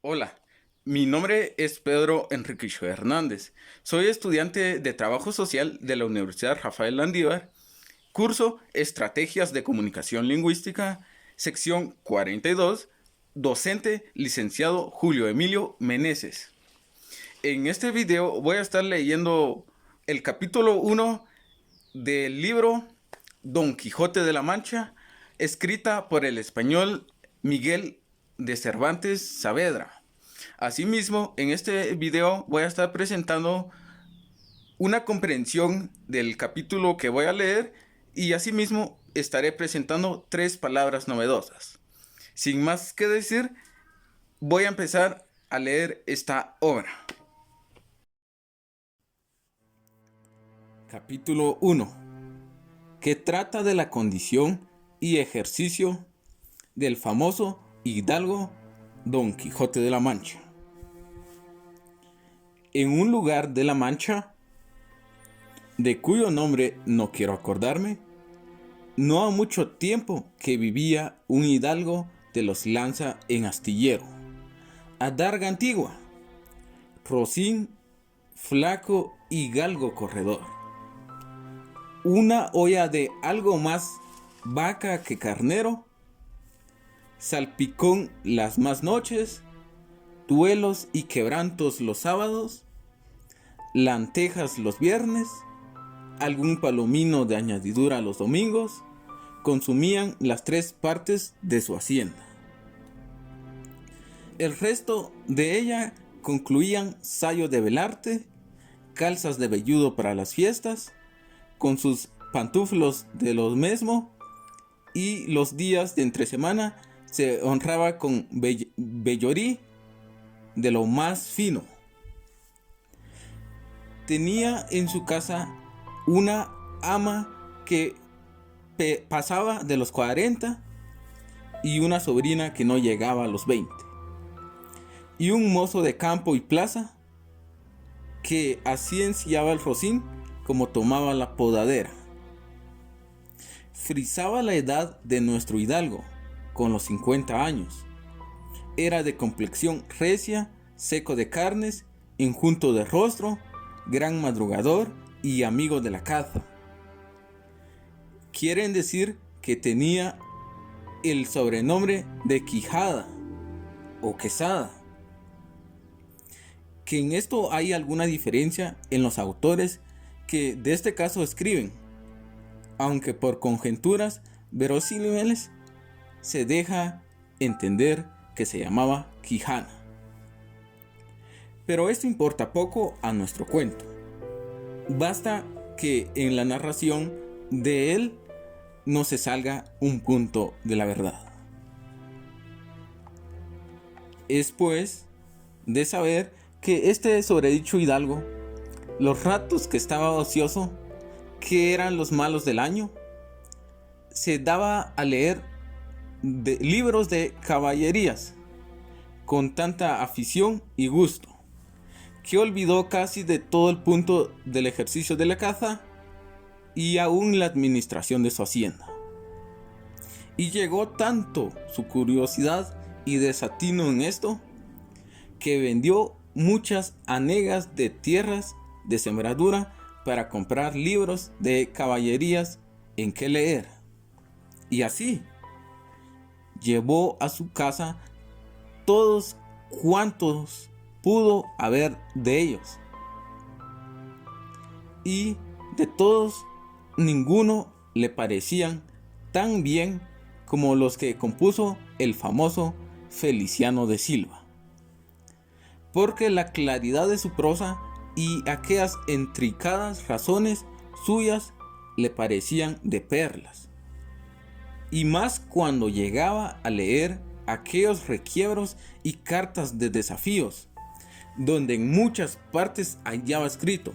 Hola, mi nombre es Pedro Enriquillo Hernández. Soy estudiante de Trabajo Social de la Universidad Rafael Landívar, curso Estrategias de Comunicación Lingüística, sección 42, docente licenciado Julio Emilio Meneses. En este video voy a estar leyendo el capítulo 1 del libro Don Quijote de la Mancha, escrita por el español Miguel de Cervantes Saavedra. Asimismo, en este video voy a estar presentando una comprensión del capítulo que voy a leer y asimismo estaré presentando 3 palabras novedosas. Sin más que decir, voy a empezar a leer esta obra. Capítulo 1, que trata de la condición y ejercicio del famoso hidalgo Don Quijote de la Mancha. En un lugar de la Mancha, de cuyo nombre no quiero acordarme, no ha mucho tiempo que vivía un hidalgo de los Lanza en Astillero, adarga antigua, rocín, flaco y galgo corredor. Una olla de algo más vaca que carnero, salpicón las más noches, duelos y quebrantos los sábados, lentejas los viernes, algún palomino de añadidura los domingos, consumían las 3 partes de su hacienda. El resto de ella concluían sayo de velarte, calzas de velludo para las fiestas, con sus pantuflos de lo mismo, y los días de entre semana se honraba con vellorí de lo más fino. Tenía en su casa una ama que pasaba de los 40 y una sobrina que no llegaba a los 20. Y un mozo de campo y plaza que así enciaba el rocín como tomaba la podadera. Frisaba la edad de nuestro hidalgo con los 50 años. Era de complexión recia, seco de carnes, enjunto de rostro, gran madrugador y amigo de la caza. Quieren decir que tenía el sobrenombre de Quijada o Quesada. Que en esto hay alguna diferencia en los autores que de este caso escriben, aunque por conjeturas verosímiles se deja entender que se llamaba Quijana. Pero esto importa poco a nuestro cuento. Basta que en la narración de él no se salga un punto de la verdad. Es pues de saber que este sobredicho hidalgo, los ratos que estaba ocioso, que eran los malos del año, se daba a leer libros de caballerías con tanta afición y gusto, que olvidó casi de todo el punto del ejercicio de la caza y aún la administración de su hacienda. Y llegó tanto su curiosidad y desatino en esto, que vendió muchas hanegas de tierras de sembradura para comprar libros de caballerías en que leer. Y así llevó a su casa todos cuantos pudo haber de ellos. Y de todos, ninguno le parecían tan bien como los que compuso el famoso Feliciano de Silva, porque la claridad de su prosa y aquellas intricadas razones suyas le parecían de perlas, y más cuando llegaba a leer aquellos requiebros y cartas de desafíos, donde en muchas partes hallaba escrito: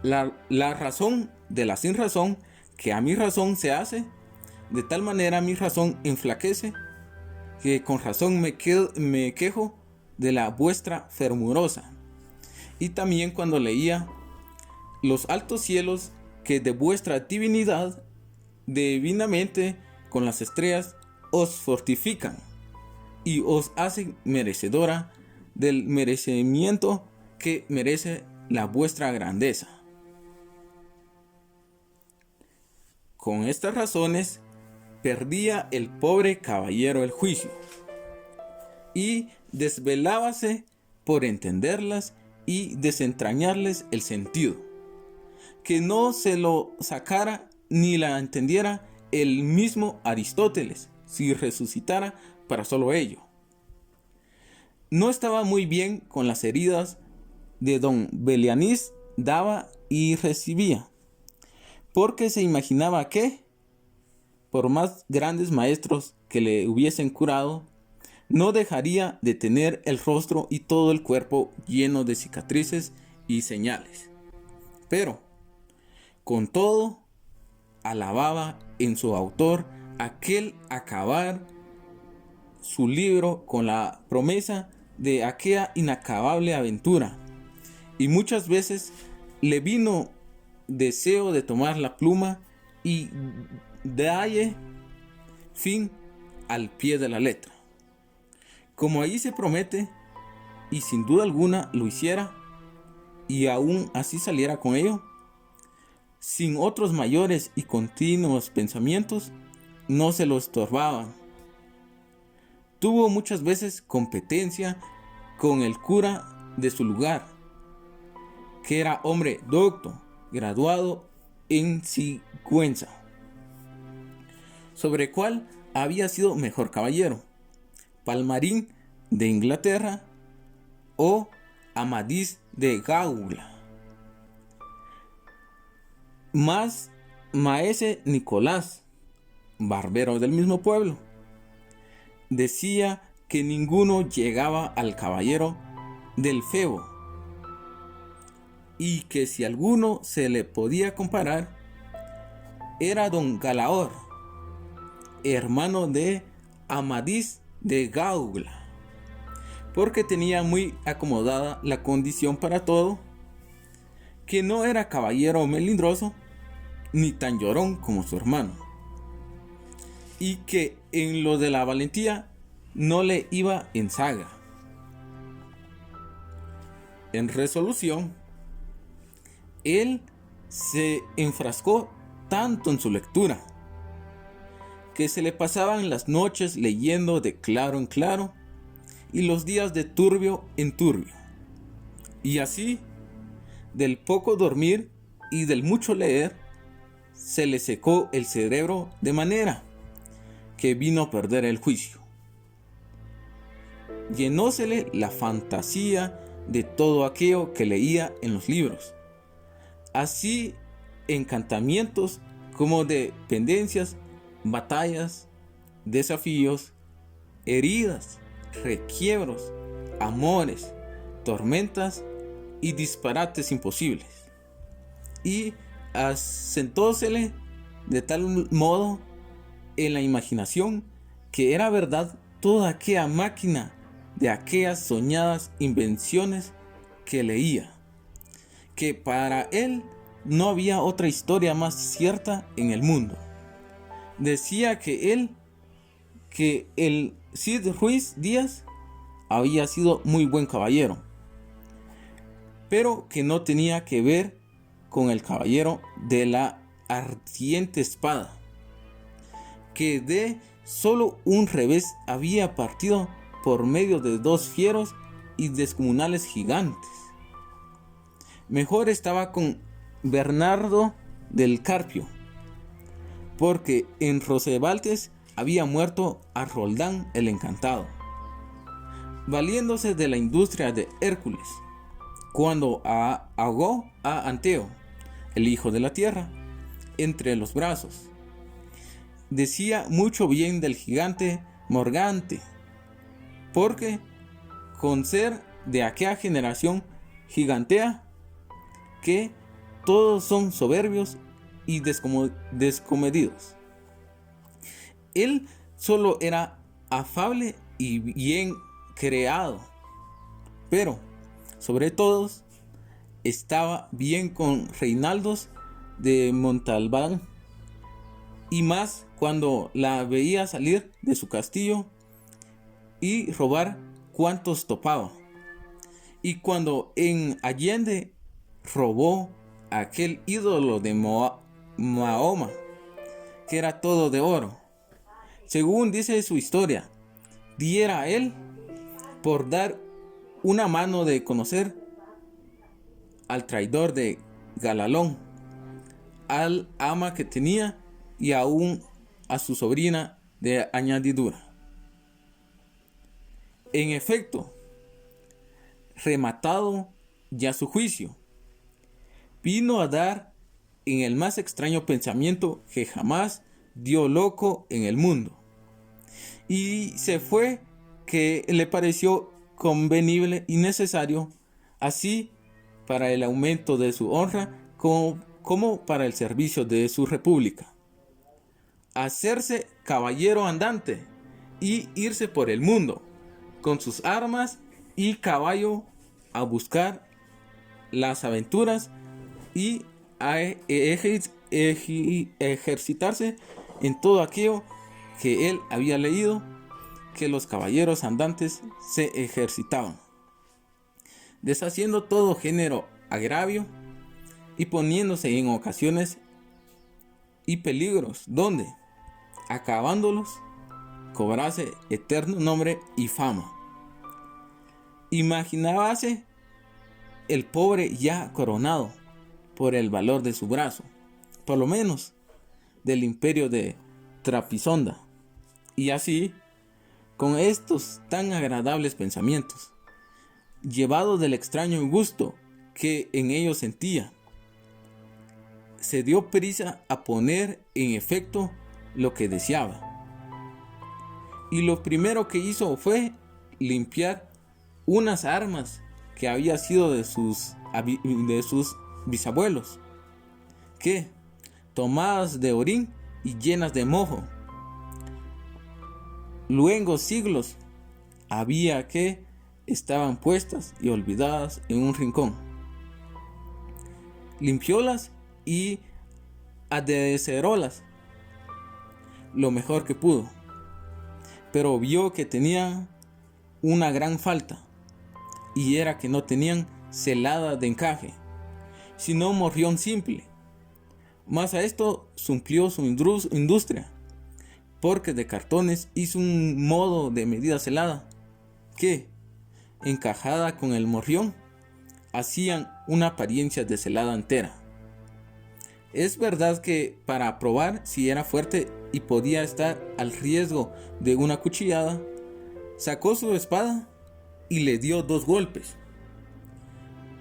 la razón de la sin razón, que a mi razón se hace, de tal manera mi razón enflaquece, que con razón me quejo de la vuestra fermurosa. Y también cuando leía: los altos cielos que de vuestra divinidad divinamente con las estrellas os fortifican y os hacen merecedora del merecimiento que merece la vuestra grandeza. Con estas razones perdía el pobre caballero el juicio y desvelábase por entenderlas y desentrañarles el sentido, que no se lo sacara ni la entendiera el mismo Aristóteles si resucitara para solo ello. No estaba muy bien con las heridas de don Belianís, daba y recibía, porque se imaginaba que, por más grandes maestros que le hubiesen curado, no dejaría de tener el rostro y todo el cuerpo lleno de cicatrices y señales. Pero, con todo, alababa en su autor aquel acabar su libro con la promesa de aquella inacabable aventura, y muchas veces le vino deseo de tomar la pluma y darle fin al pie de la letra. Como ahí se promete, y sin duda alguna lo hiciera, y aún así saliera con ello, sin otros mayores y continuos pensamientos, no se lo estorbaban. Tuvo muchas veces competencia con el cura de su lugar, que era hombre docto, graduado en Sigüenza, sobre el cual había sido mejor caballero, Palmarín de Inglaterra o Amadís de Gaula. Más maese Nicolás, barbero del mismo pueblo, decía que ninguno llegaba al caballero del Febo, y que si alguno se le podía comparar era don Galaor, hermano de Amadís de Gaula, porque tenía muy acomodada la condición para todo, que no era caballero melindroso ni tan llorón como su hermano, y que en lo de la valentía no le iba en saga. En resolución, él se enfrascó tanto en su lectura, que se le pasaban las noches leyendo de claro en claro y los días de turbio en turbio. Y así, del poco dormir y del mucho leer, se le secó el cerebro de manera que vino a perder el juicio. Llenósele la fantasía de todo aquello que leía en los libros, así encantamientos como de pendencias, batallas, desafíos, heridas, requiebros, amores, tormentas y disparates imposibles. Y asentósele de tal modo en la imaginación que era verdad toda aquella máquina de aquellas soñadas invenciones que leía, que para él no había otra historia más cierta en el mundo. Decía que el Cid Ruiz Díaz había sido muy buen caballero, pero que no tenía que ver con el caballero de la ardiente espada, que de solo un revés había partido por medio de dos fieros y descomunales gigantes. Mejor estaba con Bernardo del Carpio, porque en Rosebaltes había muerto a Roldán el Encantado, valiéndose de la industria de Hércules, cuando ahogó a Anteo, el hijo de la tierra, entre los brazos. Decía mucho bien del gigante Morgante, porque con ser de aquella generación gigantea, que todos son soberbios y descomedidos. Él solo era afable y bien creado, pero sobre todos estaba bien con Reinaldos de Montalbán, y más cuando la veía salir de su castillo y robar cuantos topaba, Y cuando en Allende robó aquel ídolo de Mahoma, que era todo de oro, según dice su historia, diera a él por dar una mano de conocer al traidor de Galalón, al ama que tenía y aún a su sobrina de añadidura. En efecto, rematado ya su juicio, vino a dar en el más extraño pensamiento que jamás dio loco en el mundo. Y se fue que le pareció convenible y necesario, así para el aumento de su honra como para el servicio de su república, hacerse caballero andante y irse por el mundo con sus armas y caballo a buscar las aventuras y a ejercitarse en todo aquello que él había leído que los caballeros andantes se ejercitaban, deshaciendo todo género agravio y poniéndose en ocasiones y peligros donde, acabándolos, cobrase eterno nombre y fama. Imaginábase el pobre ya coronado por el valor de su brazo, por lo menos del imperio de Trapisonda, y así, con estos tan agradables pensamientos, llevado del extraño gusto que en ellos sentía, se dio prisa a poner en efecto lo que deseaba. Y lo primero que hizo fue limpiar unas armas que había sido de sus bisabuelos, que, tomadas de orín y llenas de moho, luengos siglos había que estaban puestas y olvidadas en un rincón. Limpiólas y adecerólas lo mejor que pudo, pero vio que tenían una gran falta, y era que no tenían celada de encaje, sino morrión simple. Mas a esto suplió su industria, porque de cartones hizo un modo de medida celada, que, encajada con el morrión, hacían una apariencia de celada entera. Es verdad que para probar si era fuerte y podía estar al riesgo de una cuchillada, sacó su espada y le dio 2 golpes.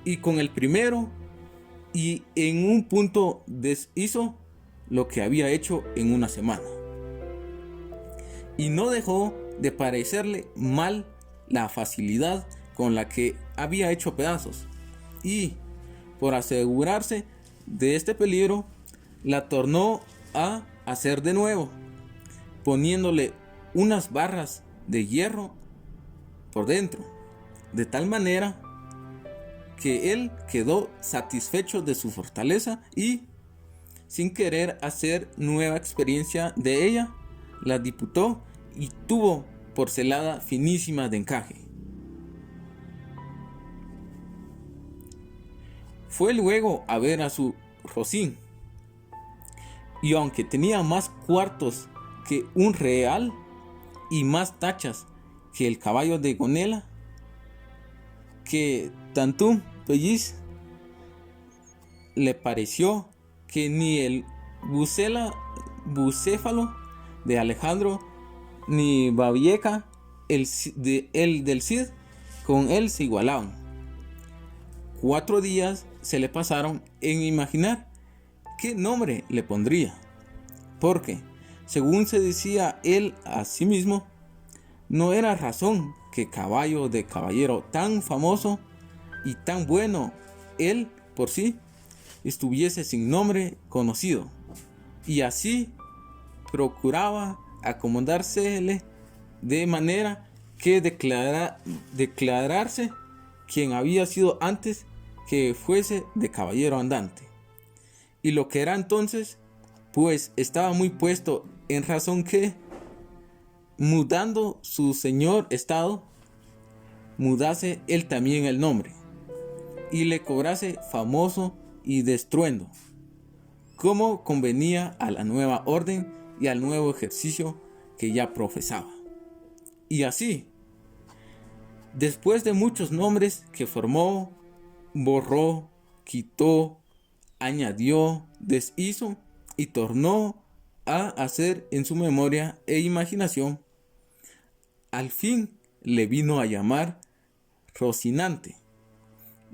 Y con el primero, y en un punto deshizo lo que había hecho en una semana. Y no dejó de parecerle mal la facilidad con la que había hecho pedazos. Y, por asegurarse de este peligro, la tornó a hacer de nuevo, poniéndole unas barras de hierro por dentro, de tal manera que él quedó satisfecho de su fortaleza y, sin querer hacer nueva experiencia de ella, la diputó y tuvo por celada finísima de encaje. Fue luego a ver a su Rocín, y aunque tenía más cuartos que un real y más tachas que el caballo de Gonela, que Tantum Pelliz, le pareció que ni el bucéfalo de Alejandro ni Babieca, el del Cid, con él se igualaban. 4 días se le pasaron en imaginar qué nombre le pondría, porque, según se decía él a sí mismo, no era razón que caballo de caballero tan famoso y tan bueno él por sí estuviese sin nombre conocido, y así procuraba acomodársele de manera que declararse quien había sido antes que fuese de caballero andante, y lo que era entonces, pues estaba muy puesto en razón que, mudando su señor estado, mudase él también el nombre, y le cobrase famoso y de estruendo, como convenía a la nueva orden y al nuevo ejercicio que ya profesaba. Y así, después de muchos nombres que formó, borró, quitó, añadió, deshizo y tornó a hacer en su memoria e imaginación, al fin le vino a llamar Rocinante,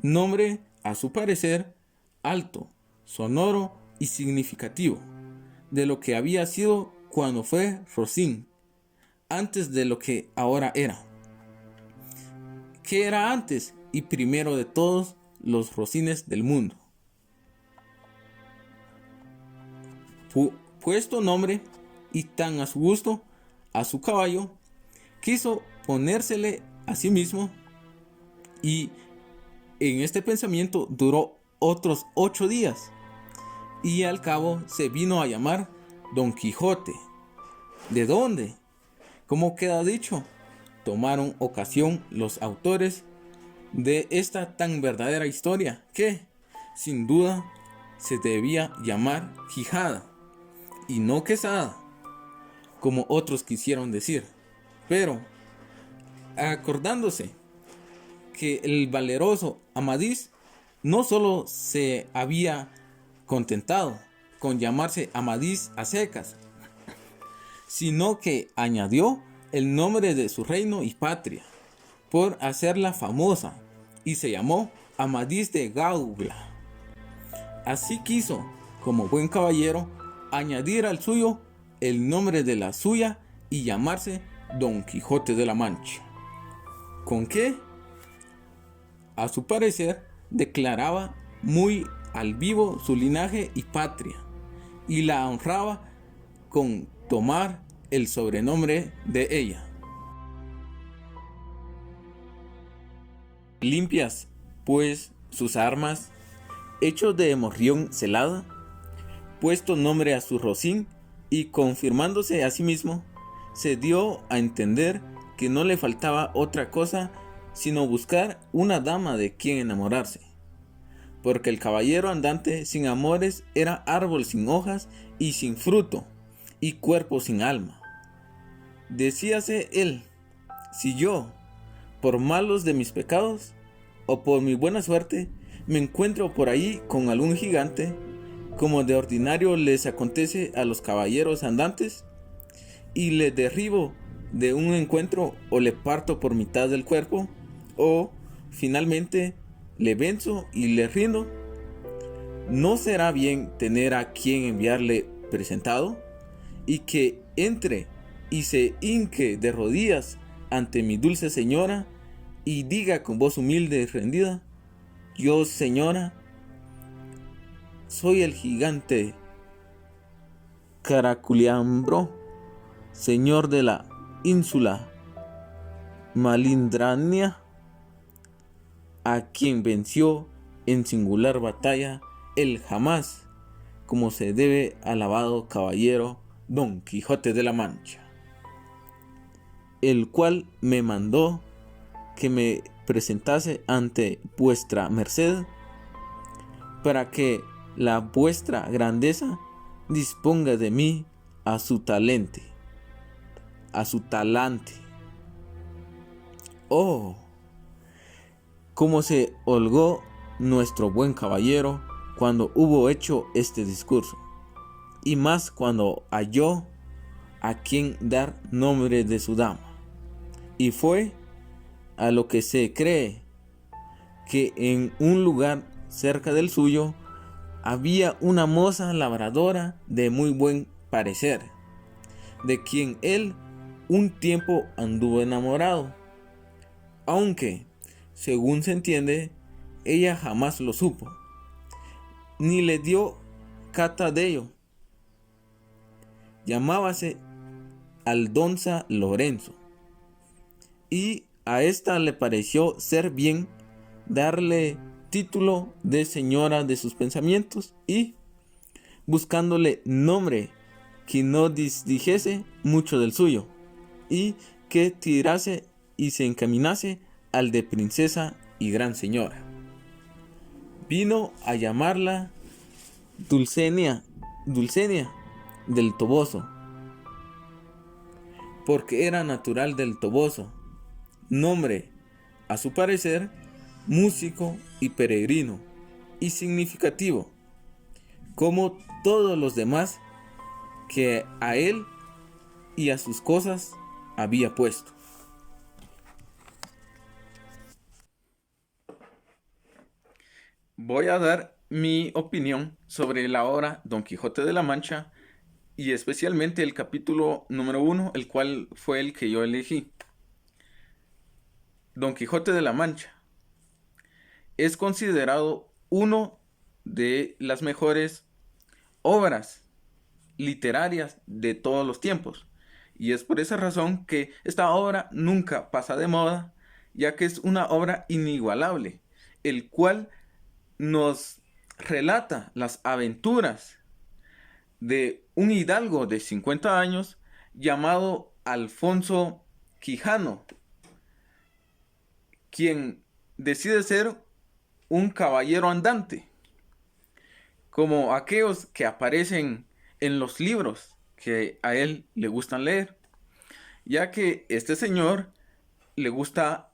nombre a su parecer alto, sonoro y significativo de lo que había sido cuando fue Rocín, antes de lo que ahora era. ¿Qué era antes y primero de todos los Rocines del mundo? Puesto nombre y tan a su gusto a su caballo, quiso ponérsele a sí mismo, y en este pensamiento duró otros 8 días, y al cabo se vino a llamar Don Quijote. ¿De dónde? Como queda dicho, tomaron ocasión los autores de esta tan verdadera historia que, sin duda, se debía llamar Quijada y no Quesada, como otros quisieron decir, pero acordándose que el valeroso Amadís no solo se había contentado con llamarse Amadís a secas, sino que añadió el nombre de su reino y patria por hacerla famosa, y se llamó Amadís de Gaula. Así quiso, como buen caballero, añadir al suyo el nombre de la suya y llamarse Don Quijote de la Mancha. ¿Con qué? A su parecer, declaraba muy al vivo su linaje y patria, y la honraba con tomar el sobrenombre de ella. Limpias, pues, sus armas, hechos de morrión celada, puesto nombre a su rocín, y confirmándose a sí mismo, se dio a entender que no le faltaba otra cosa sino buscar una dama de quien enamorarse, porque el caballero andante sin amores era árbol sin hojas y sin fruto, y cuerpo sin alma. Decíase él: si yo, por malos de mis pecados, o por mi buena suerte, me encuentro por ahí con algún gigante, como de ordinario les acontece a los caballeros andantes, y le derribo de un encuentro, o le parto por mitad del cuerpo, o finalmente le venzo y le rindo, ¿no será bien tener a quien enviarle presentado, y que entre y se hinque de rodillas ante mi dulce señora, y diga con voz humilde y rendida: yo, señora, soy el gigante Caraculiambro, señor de la ínsula Malindrania, a quien venció en singular batalla el jamás, como se debe, alabado caballero Don Quijote de la Mancha, el cual me mandó que me presentase ante vuestra merced, para que la vuestra grandeza disponga de mí a su talante. Oh, cómo se holgó nuestro buen caballero cuando hubo hecho este discurso, y más cuando halló a quien dar nombre de su dama, y fue a lo que se cree que en un lugar cerca del suyo había una moza labradora de muy buen parecer, de quien él un tiempo anduvo enamorado, aunque, según se entiende, ella jamás lo supo, ni le dio cata de ello. Llamábase Aldonza Lorenzo, y a esta le pareció ser bien darle título de señora de sus pensamientos, y, buscándole nombre que no disdijese mucho del suyo, y que tirase y se encaminase al de princesa y gran señora. Vino a llamarla Dulcinea del Toboso, porque era natural del Toboso, nombre, a su parecer, músico y peregrino, y significativo, como todos los demás que a él y a sus cosas había puesto. Voy a dar mi opinión sobre la obra Don Quijote de la Mancha y especialmente el capítulo número 1, el cual fue el que yo elegí. Don Quijote de la Mancha es considerado uno de las mejores obras literarias de todos los tiempos. Y es por esa razón que esta obra nunca pasa de moda, ya que es una obra inigualable, el cual nos relata las aventuras de un hidalgo de 50 años llamado Alfonso Quijano, quien decide ser un caballero andante, como aquellos que aparecen en los libros que a él le gustan leer, ya que este señor le gusta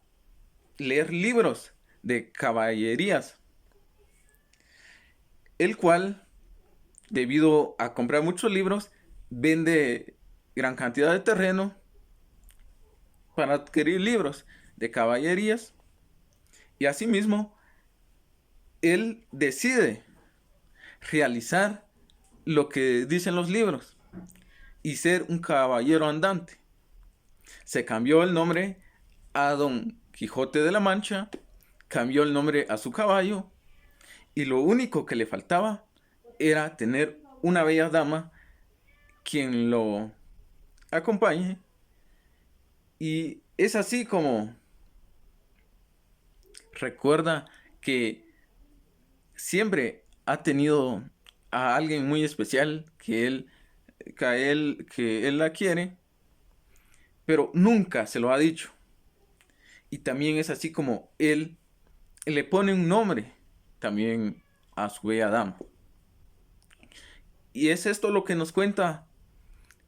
leer libros de caballerías, el cual, debido a comprar muchos libros, vende gran cantidad de terreno para adquirir libros de caballerías, y asimismo él decide realizar lo que dicen los libros y ser un caballero andante. Se cambió el nombre a Don Quijote de la Mancha, cambió el nombre a su caballo, y lo único que le faltaba era tener una bella dama quien lo acompañe. Y es así como recuerda que siempre ha tenido a alguien muy especial que él la quiere, pero nunca se lo ha dicho. Y también es así como él le pone un nombre también a su bella dama. Y es esto lo que nos cuenta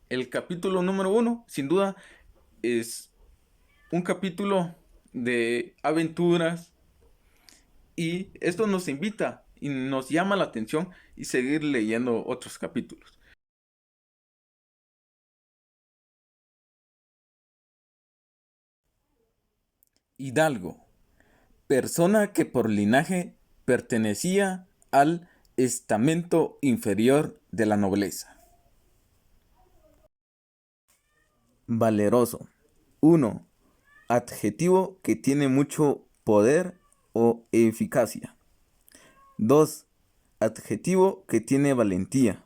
el capítulo número 1. Sin duda es un capítulo de aventuras, y esto nos invita y nos llama la atención y seguir leyendo otros capítulos. Hidalgo, persona que por linaje pertenecía al estamento inferior de la nobleza. Valeroso. 1. Adjetivo que tiene mucho poder o eficacia. 2. Adjetivo que tiene valentía.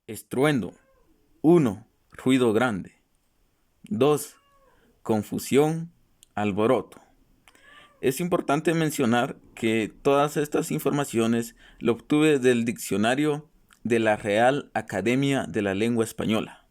Estruendo. 1. Ruido grande. 2. Confusión, alboroto. Es importante mencionar que todas estas informaciones lo obtuve del diccionario de la Real Academia de la Lengua Española.